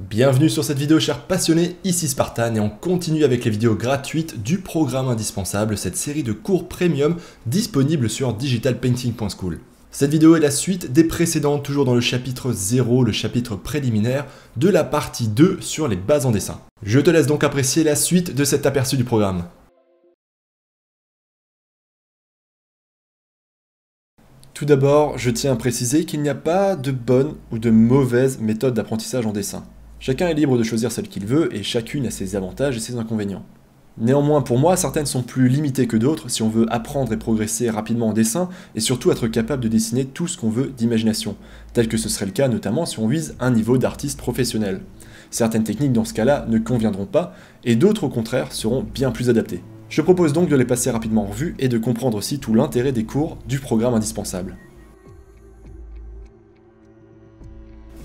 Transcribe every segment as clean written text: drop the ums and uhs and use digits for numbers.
Bienvenue sur cette vidéo chers passionnés, ici Spartan et on continue avec les vidéos gratuites du programme indispensable, cette série de cours premium disponible sur digitalpainting.school. Cette vidéo est la suite des précédentes, toujours dans le chapitre 0, le chapitre préliminaire de la partie 2 sur les bases en dessin. Je te laisse donc apprécier la suite de cet aperçu du programme. Tout d'abord, je tiens à préciser qu'il n'y a pas de bonne ou de mauvaise méthode d'apprentissage en dessin. Chacun est libre de choisir celle qu'il veut et chacune a ses avantages et ses inconvénients. Néanmoins, pour moi, certaines sont plus limitées que d'autres si on veut apprendre et progresser rapidement en dessin et surtout être capable de dessiner tout ce qu'on veut d'imagination, tel que ce serait le cas notamment si on vise un niveau d'artiste professionnel. Certaines techniques dans ce cas-là ne conviendront pas et d'autres au contraire seront bien plus adaptées. Je propose donc de les passer rapidement en revue et de comprendre aussi tout l'intérêt des cours du programme indispensable.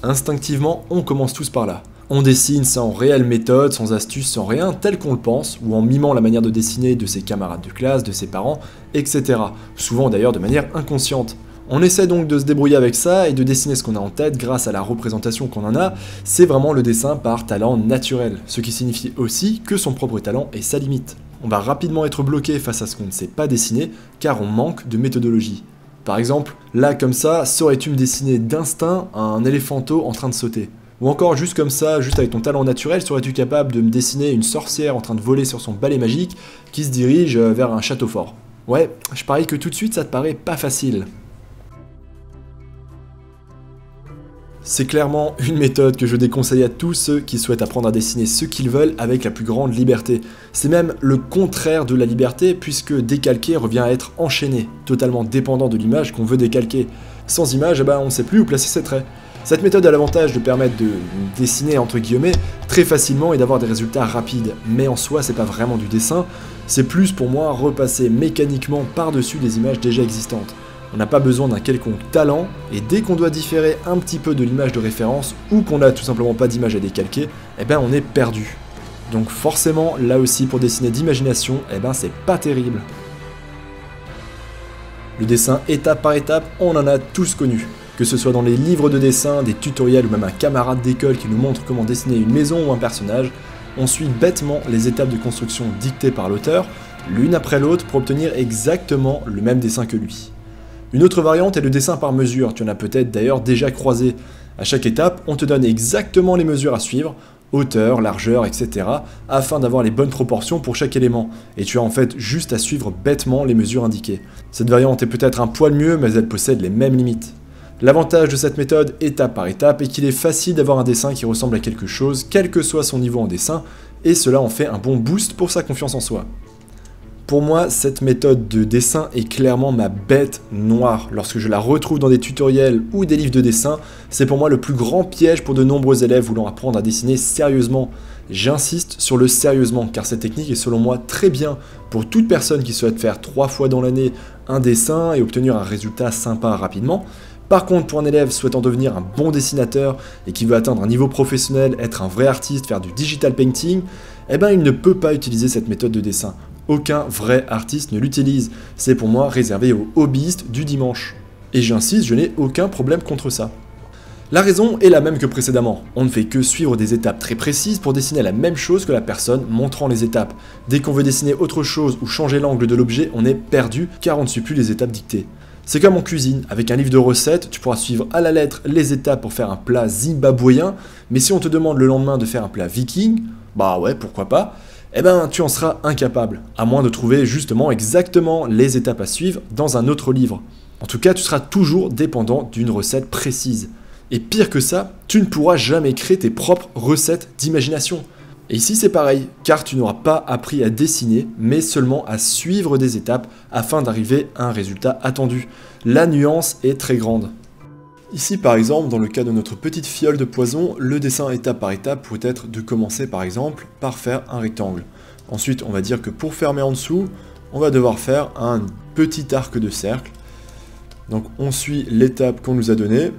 Instinctivement, on commence tous par là. On dessine sans réelle méthode, sans astuce, sans rien, tel qu'on le pense, ou en mimant la manière de dessiner de ses camarades de classe, de ses parents, etc. Souvent d'ailleurs de manière inconsciente. On essaie donc de se débrouiller avec ça et de dessiner ce qu'on a en tête grâce à la représentation qu'on en a, c'est vraiment le dessin par talent naturel, ce qui signifie aussi que son propre talent est sa limite. On va rapidement être bloqué face à ce qu'on ne sait pas dessiner, car on manque de méthodologie. Par exemple, là comme ça, saurais-tu me dessiner d'instinct un éléphanteau en train de sauter? Ou encore juste comme ça, juste avec ton talent naturel, serais-tu capable de me dessiner une sorcière en train de voler sur son balai magique qui se dirige vers un château fort? Ouais, je parie que tout de suite ça te paraît pas facile. C'est clairement une méthode que je déconseille à tous ceux qui souhaitent apprendre à dessiner ce qu'ils veulent avec la plus grande liberté. C'est même le contraire de la liberté puisque décalquer revient à être enchaîné, totalement dépendant de l'image qu'on veut décalquer. Sans image, on ne sait plus où placer ses traits. Cette méthode a l'avantage de permettre de dessiner entre guillemets très facilement et d'avoir des résultats rapides, mais en soi c'est pas vraiment du dessin, c'est plus pour moi repasser mécaniquement par-dessus des images déjà existantes. On n'a pas besoin d'un quelconque talent, et dès qu'on doit différer un petit peu de l'image de référence, ou qu'on n'a tout simplement pas d'image à décalquer, on est perdu. Donc forcément, là aussi pour dessiner d'imagination, c'est pas terrible. Le dessin étape par étape, on en a tous connu. Que ce soit dans les livres de dessin, des tutoriels ou même un camarade d'école qui nous montre comment dessiner une maison ou un personnage, on suit bêtement les étapes de construction dictées par l'auteur, l'une après l'autre pour obtenir exactement le même dessin que lui. Une autre variante est le dessin par mesure, tu en as peut-être d'ailleurs déjà croisé. À chaque étape, on te donne exactement les mesures à suivre, hauteur, largeur, etc. afin d'avoir les bonnes proportions pour chaque élément, et tu as en fait juste à suivre bêtement les mesures indiquées. Cette variante est peut-être un poil mieux, mais elle possède les mêmes limites. L'avantage de cette méthode étape par étape est qu'il est facile d'avoir un dessin qui ressemble à quelque chose, quel que soit son niveau en dessin, et cela en fait un bon boost pour sa confiance en soi. Pour moi, cette méthode de dessin est clairement ma bête noire. Lorsque je la retrouve dans des tutoriels ou des livres de dessin, c'est pour moi le plus grand piège pour de nombreux élèves voulant apprendre à dessiner sérieusement. J'insiste sur le sérieusement, car cette technique est selon moi très bien pour toute personne qui souhaite faire 3 fois dans l'année un dessin et obtenir un résultat sympa rapidement. Par contre, pour un élève souhaitant devenir un bon dessinateur et qui veut atteindre un niveau professionnel, être un vrai artiste, faire du digital painting, il ne peut pas utiliser cette méthode de dessin. Aucun vrai artiste ne l'utilise, c'est pour moi réservé aux hobbyistes du dimanche. Et j'insiste, je n'ai aucun problème contre ça. La raison est la même que précédemment, on ne fait que suivre des étapes très précises pour dessiner la même chose que la personne montrant les étapes. Dès qu'on veut dessiner autre chose ou changer l'angle de l'objet, on est perdu car on ne suit plus les étapes dictées. C'est comme en cuisine, avec un livre de recettes, tu pourras suivre à la lettre les étapes pour faire un plat zimbabwéen, mais si on te demande le lendemain de faire un plat viking, bah ouais, pourquoi pas, tu en seras incapable, à moins de trouver justement exactement les étapes à suivre dans un autre livre. En tout cas, tu seras toujours dépendant d'une recette précise. Et pire que ça, tu ne pourras jamais créer tes propres recettes d'imagination. Et ici c'est pareil, car tu n'auras pas appris à dessiner, mais seulement à suivre des étapes afin d'arriver à un résultat attendu. La nuance est très grande. Ici par exemple, dans le cas de notre petite fiole de poison, le dessin étape par étape pourrait être de commencer par exemple par faire un rectangle. Ensuite on va dire que pour fermer en dessous, on va devoir faire un petit arc de cercle. Donc on suit l'étape qu'on nous a donnée.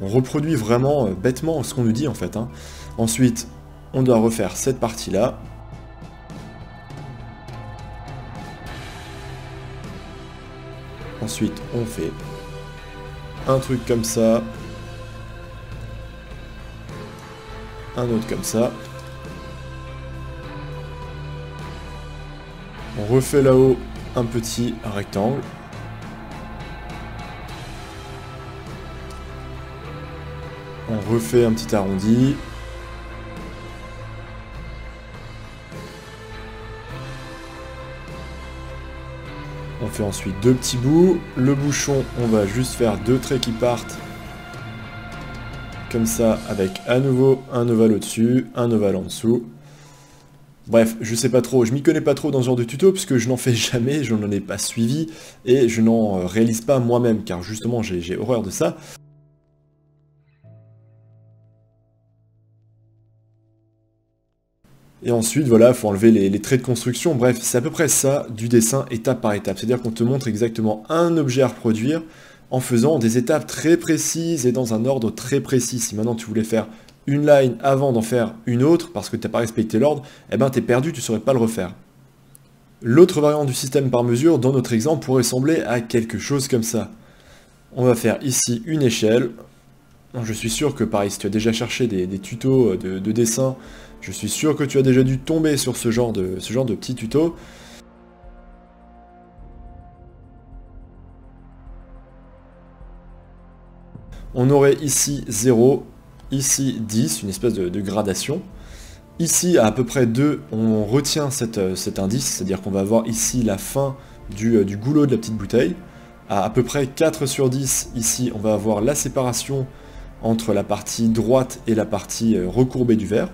On reproduit vraiment bêtement ce qu'on nous dit en fait. Ensuite, on doit refaire cette partie-là. Ensuite, on fait un truc comme ça. un autre comme ça. On refait là-haut un petit rectangle. On refait un petit arrondi. On fait ensuite deux petits bouts. Le bouchon, on va juste faire deux traits qui partent. Comme ça, avec à nouveau un ovale au-dessus, un ovale en dessous. Bref, je sais pas trop, je m'y connais pas trop dans ce genre de tuto, puisque je n'en fais jamais, je n'en ai pas suivi, et je n'en réalise pas moi-même, car justement j'ai horreur de ça. Et ensuite, voilà, il faut enlever les traits de construction. Bref, c'est à peu près ça du dessin étape par étape. C'est-à-dire qu'on te montre exactement un objet à reproduire en faisant des étapes très précises et dans un ordre très précis. Si maintenant tu voulais faire une line avant d'en faire une autre, parce que tu n'as pas respecté l'ordre, eh ben t'es perdu, tu ne saurais pas le refaire. L'autre variante du système par mesure, dans notre exemple, pourrait ressembler à quelque chose comme ça. On va faire ici une échelle. Je suis sûr que pareil, si tu as déjà cherché des tutos de dessin, je suis sûr que tu as déjà dû tomber sur ce genre de petits tutos. On aurait ici 0, ici 10, une espèce de gradation. Ici, à peu près 2, on retient cet indice, c'est-à-dire qu'on va avoir ici la fin du goulot de la petite bouteille. À peu près 4 sur 10, ici, on va avoir la séparation entre la partie droite et la partie recourbée du verre.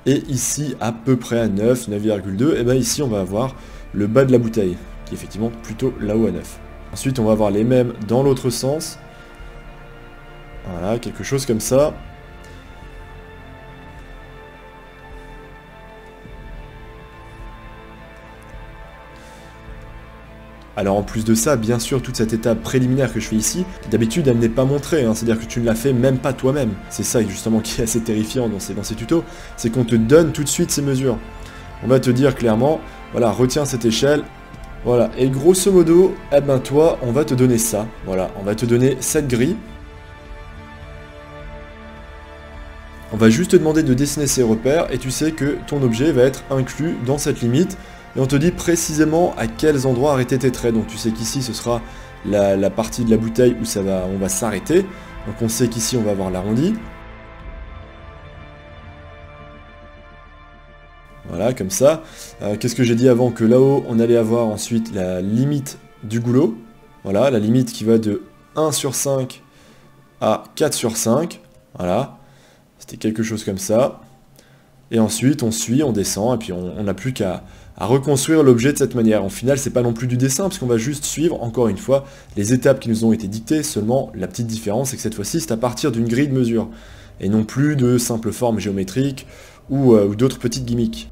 Et ici, à peu près à 9, 9,2, et bien ici, on va avoir le bas de la bouteille, qui est effectivement plutôt là-haut à 9. Ensuite, on va avoir les mêmes dans l'autre sens. Voilà, quelque chose comme ça. Alors en plus de ça, bien sûr, toute cette étape préliminaire que je fais ici, d'habitude elle n'est pas montrée, hein, c'est-à-dire que tu ne la fais même pas toi-même. C'est ça justement qui est assez terrifiant dans ces tutos, c'est qu'on te donne tout de suite ces mesures. On va te dire clairement, voilà, retiens cette échelle, voilà, et grosso modo, eh ben toi, on va te donner ça, voilà, on va te donner cette grille. On va juste te demander de dessiner ces repères, et tu sais que ton objet va être inclus dans cette limite, et on te dit précisément à quels endroits arrêter tes traits. Donc tu sais qu'ici ce sera la partie de la bouteille où on va s'arrêter. Donc on sait qu'ici on va avoir l'arrondi. Voilà, comme ça. Qu'est-ce que j'ai dit avant? Que là-haut on allait avoir ensuite la limite du goulot. Voilà, la limite qui va de 1 sur 5 à 4 sur 5. Voilà, c'était quelque chose comme ça. Et ensuite on suit, on descend, et puis on n'a plus qu'à reconstruire l'objet de cette manière. En final, c'est pas non plus du dessin, parce qu'on va juste suivre, encore une fois, les étapes qui nous ont été dictées, seulement la petite différence, c'est que cette fois-ci, c'est à partir d'une grille de mesure, et non plus de simples formes géométriques, ou d'autres petites gimmicks.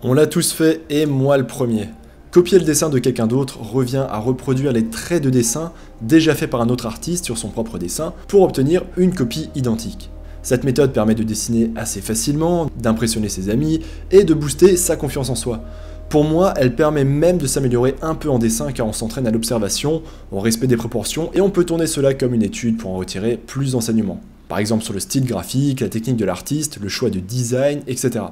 On l'a tous fait, et moi le premier. Copier le dessin de quelqu'un d'autre revient à reproduire les traits de dessin déjà faits par un autre artiste sur son propre dessin, pour obtenir une copie identique. Cette méthode permet de dessiner assez facilement, d'impressionner ses amis et de booster sa confiance en soi. Pour moi, elle permet même de s'améliorer un peu en dessin car on s'entraîne à l'observation, au respect des proportions et on peut tourner cela comme une étude pour en retirer plus d'enseignements. Par exemple sur le style graphique, la technique de l'artiste, le choix de design, etc.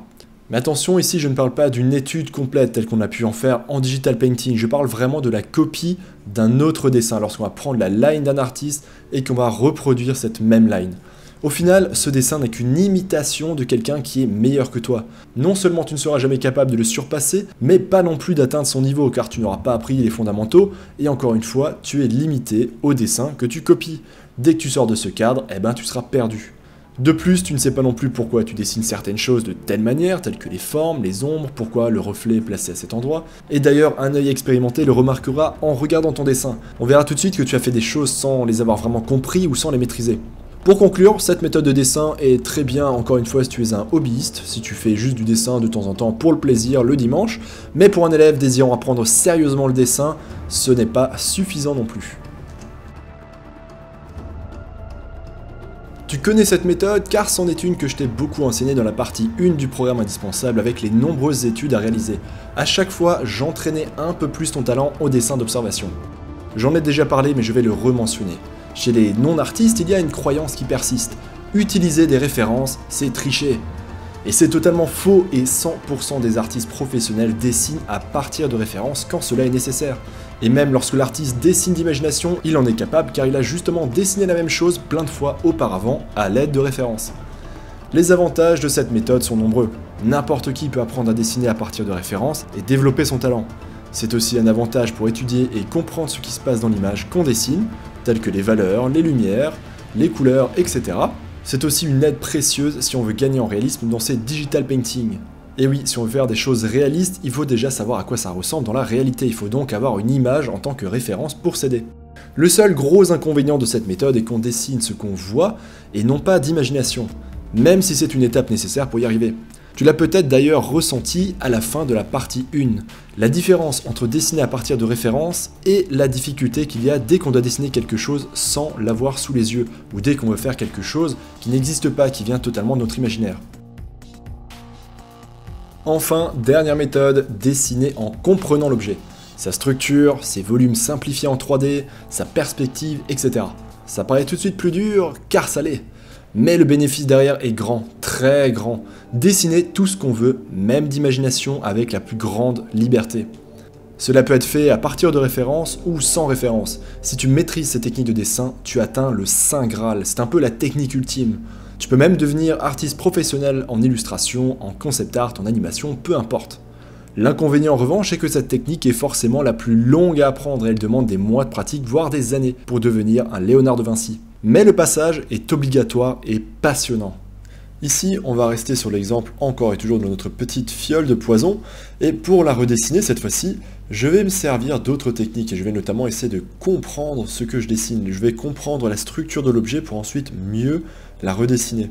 Mais attention, ici je ne parle pas d'une étude complète telle qu'on a pu en faire en digital painting, je parle vraiment de la copie d'un autre dessin lorsqu'on va prendre la line d'un artiste et qu'on va reproduire cette même line. Au final, ce dessin n'est qu'une imitation de quelqu'un qui est meilleur que toi. Non seulement tu ne seras jamais capable de le surpasser, mais pas non plus d'atteindre son niveau, car tu n'auras pas appris les fondamentaux, et encore une fois, tu es limité au dessin que tu copies. Dès que tu sors de ce cadre, eh ben tu seras perdu. De plus, tu ne sais pas non plus pourquoi tu dessines certaines choses de telle manière, telles que les formes, les ombres, pourquoi le reflet est placé à cet endroit. Et d'ailleurs, un œil expérimenté le remarquera en regardant ton dessin. On verra tout de suite que tu as fait des choses sans les avoir vraiment compris ou sans les maîtriser. Pour conclure, cette méthode de dessin est très bien, encore une fois, si tu es un hobbyiste, si tu fais juste du dessin de temps en temps pour le plaisir le dimanche, mais pour un élève désirant apprendre sérieusement le dessin, ce n'est pas suffisant non plus. Tu connais cette méthode car c'en est une que je t'ai beaucoup enseignée dans la partie 1 du programme indispensable avec les nombreuses études à réaliser. À chaque fois, j'entraînais un peu plus ton talent au dessin d'observation. J'en ai déjà parlé mais je vais le rementionner. Chez les non-artistes, il y a une croyance qui persiste. Utiliser des références, c'est tricher. Et c'est totalement faux et 100% des artistes professionnels dessinent à partir de références quand cela est nécessaire. Et même lorsque l'artiste dessine d'imagination, il en est capable car il a justement dessiné la même chose plein de fois auparavant à l'aide de références. Les avantages de cette méthode sont nombreux. N'importe qui peut apprendre à dessiner à partir de références et développer son talent. C'est aussi un avantage pour étudier et comprendre ce qui se passe dans l'image qu'on dessine, telles que les valeurs, les lumières, les couleurs, etc. C'est aussi une aide précieuse si on veut gagner en réalisme dans ces digital painting. Et oui, si on veut faire des choses réalistes, il faut déjà savoir à quoi ça ressemble dans la réalité, il faut donc avoir une image en tant que référence pour s'aider. Le seul gros inconvénient de cette méthode est qu'on dessine ce qu'on voit et non pas d'imagination, même si c'est une étape nécessaire pour y arriver. Tu l'as peut-être d'ailleurs ressenti à la fin de la partie 1, la différence entre dessiner à partir de références et la difficulté qu'il y a dès qu'on doit dessiner quelque chose sans l'avoir sous les yeux, ou dès qu'on veut faire quelque chose qui n'existe pas, qui vient totalement de notre imaginaire. Enfin, dernière méthode, dessiner en comprenant l'objet. Sa structure, ses volumes simplifiés en 3D, sa perspective, etc. Ça paraît tout de suite plus dur, car ça l'est. Mais le bénéfice derrière est grand, très grand. Dessiner tout ce qu'on veut, même d'imagination, avec la plus grande liberté. Cela peut être fait à partir de références ou sans références. Si tu maîtrises ces techniques de dessin, tu atteins le Saint Graal, c'est un peu la technique ultime. Tu peux même devenir artiste professionnel en illustration, en concept art, en animation, peu importe. L'inconvénient en revanche est que cette technique est forcément la plus longue à apprendre et elle demande des mois de pratique, voire des années, pour devenir un Léonard de Vinci. Mais le passage est obligatoire et passionnant. Ici, on va rester sur l'exemple encore et toujours de notre petite fiole de poison, et pour la redessiner cette fois-ci, je vais me servir d'autres techniques et je vais notamment essayer de comprendre ce que je dessine. Je vais comprendre la structure de l'objet pour ensuite mieux la redessiner.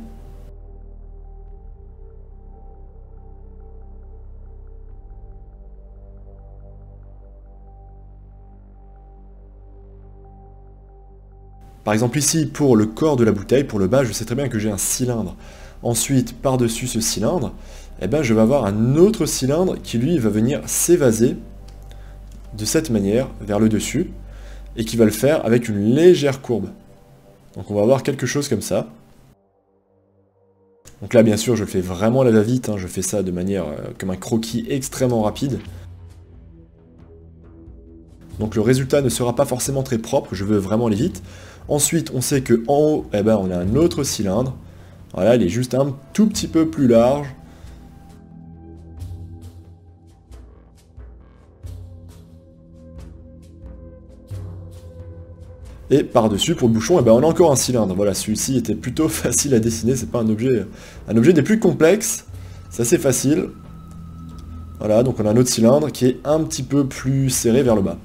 Par exemple ici, pour le corps de la bouteille, pour le bas, je sais très bien que j'ai un cylindre. Ensuite, par-dessus ce cylindre, je vais avoir un autre cylindre qui lui va venir s'évaser de cette manière vers le dessus et qui va le faire avec une légère courbe. Donc on va avoir quelque chose comme ça. Donc là bien sûr je le fais vraiment à la va-vite, je fais ça de manière comme un croquis extrêmement rapide. Donc le résultat ne sera pas forcément très propre, je veux vraiment aller vite. Ensuite on sait qu'en haut, on a un autre cylindre. Voilà, il est juste un tout petit peu plus large. Et par-dessus, pour le bouchon, on a encore un cylindre. Voilà, celui-ci était plutôt facile à dessiner, c'est pas un objet des plus complexes. C'est assez facile. Voilà, donc on a un autre cylindre qui est un petit peu plus serré vers le bas.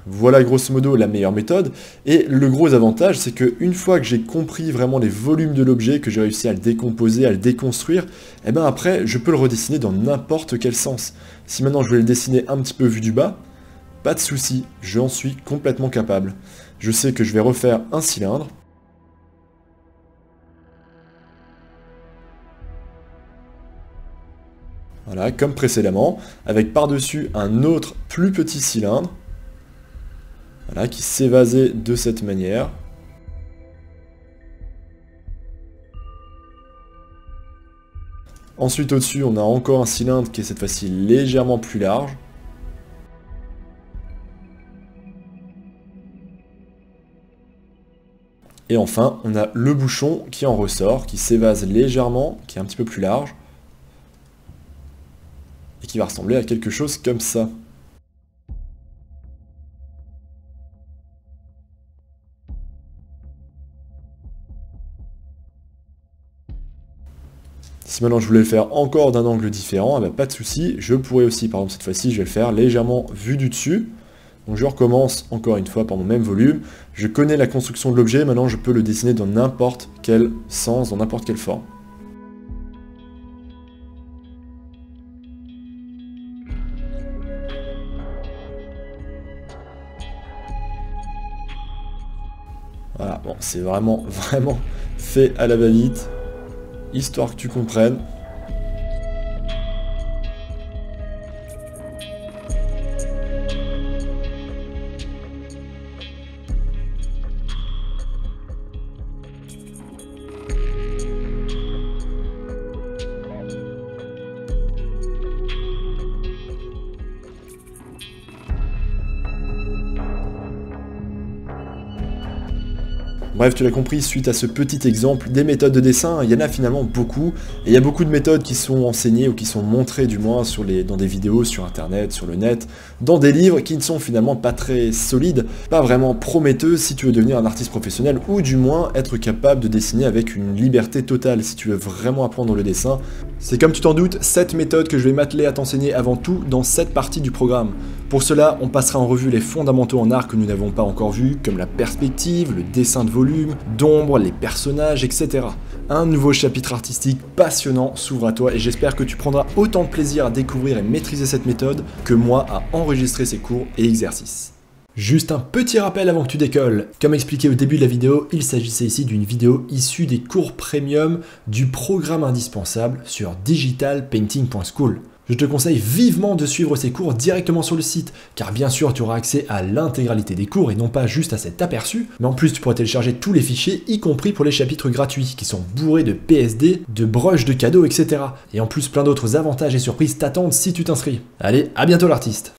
Voilà grosso modo la meilleure méthode. Et le gros avantage, c'est qu'une fois que j'ai compris vraiment les volumes de l'objet, que j'ai réussi à le décomposer, à le déconstruire, après, je peux le redessiner dans n'importe quel sens. Si maintenant je vais le dessiner un petit peu vu du bas, pas de souci, j'en suis complètement capable. Je sais que je vais refaire un cylindre. Voilà, comme précédemment, avec par-dessus un autre plus petit cylindre. Voilà, qui s'évasait de cette manière. Ensuite, au-dessus, on a encore un cylindre qui est cette fois-ci légèrement plus large. Et enfin, on a le bouchon qui en ressort, qui s'évase légèrement, qui est un petit peu plus large. Et qui va ressembler à quelque chose comme ça. Si maintenant je voulais le faire encore d'un angle différent, pas de souci, je pourrais aussi, par exemple cette fois-ci, je vais le faire légèrement vu du dessus. Donc je recommence encore une fois par mon même volume. Je connais la construction de l'objet, maintenant je peux le dessiner dans n'importe quel sens, dans n'importe quelle forme. Voilà, bon, c'est vraiment fait à la va-vite, histoire que tu comprennes. Bref, tu l'as compris, suite à ce petit exemple, des méthodes de dessin, il y en a finalement beaucoup, et il y a beaucoup de méthodes qui sont enseignées, ou qui sont montrées du moins dans des vidéos sur internet, sur le net, dans des livres qui ne sont finalement pas très solides, pas vraiment prometteux si tu veux devenir un artiste professionnel, ou du moins être capable de dessiner avec une liberté totale, si tu veux vraiment apprendre le dessin. C'est comme tu t'en doutes, 7 méthodes que je vais m'atteler à t'enseigner avant tout dans cette partie du programme. Pour cela, on passera en revue les fondamentaux en art que nous n'avons pas encore vus, comme la perspective, le dessin de volume, d'ombre, les personnages, etc. Un nouveau chapitre artistique passionnant s'ouvre à toi et j'espère que tu prendras autant de plaisir à découvrir et maîtriser cette méthode que moi à enregistrer ces cours et exercices. Juste un petit rappel avant que tu décolles. Comme expliqué au début de la vidéo, il s'agissait ici d'une vidéo issue des cours premium du programme indispensable sur digitalpainting.school. Je te conseille vivement de suivre ces cours directement sur le site, car bien sûr tu auras accès à l'intégralité des cours et non pas juste à cet aperçu, mais en plus tu pourras télécharger tous les fichiers, y compris pour les chapitres gratuits, qui sont bourrés de PSD, de broches de cadeaux, etc. Et en plus plein d'autres avantages et surprises t'attendent si tu t'inscris. Allez, à bientôt l'artiste!